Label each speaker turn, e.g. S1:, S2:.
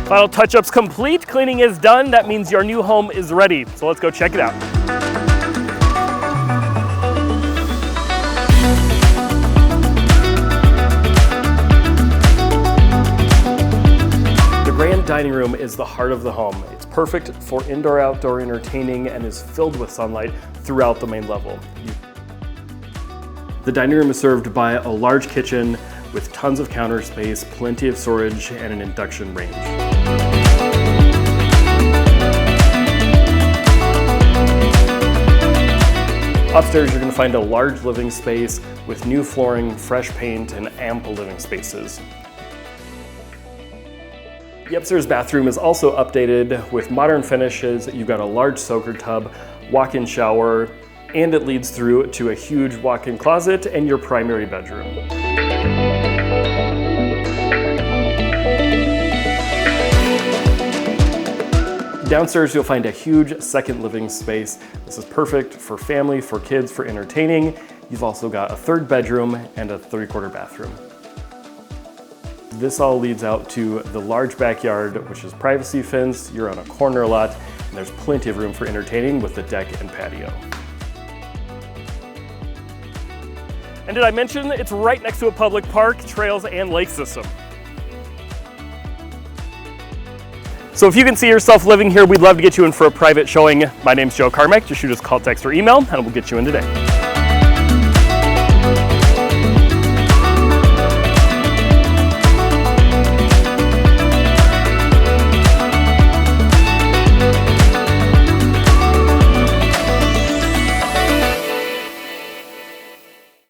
S1: Final touch-ups complete, cleaning is done. That means your new home is ready. So let's go check it out. The grand dining room is the heart of the home. It's perfect for indoor-outdoor entertaining and is filled with sunlight throughout the main level. The dining room is served by a large kitchen with tons of counter space, plenty of storage, and an induction range. Upstairs, you're going to find a large living space with new flooring, fresh paint, and ample living spaces. The upstairs bathroom is also updated with modern finishes. You've got a large soaker tub, walk-in shower, and it leads through to a huge walk-in closet and your primary bedroom. Downstairs, you'll find a huge second living space. This is perfect for family, for kids, for entertaining. You've also got a third bedroom and a 3/4 bathroom. This all leads out to the large backyard, which is privacy fenced. You're on a corner lot, and there's plenty of room for entertaining with the deck and patio. And did I mention it's right next to a public park, trails, and lake system? So if you can see yourself living here, we'd love to get you in for a private showing. My name's Joe Carmack. Just shoot us a call, text, or email, and we'll get you in today.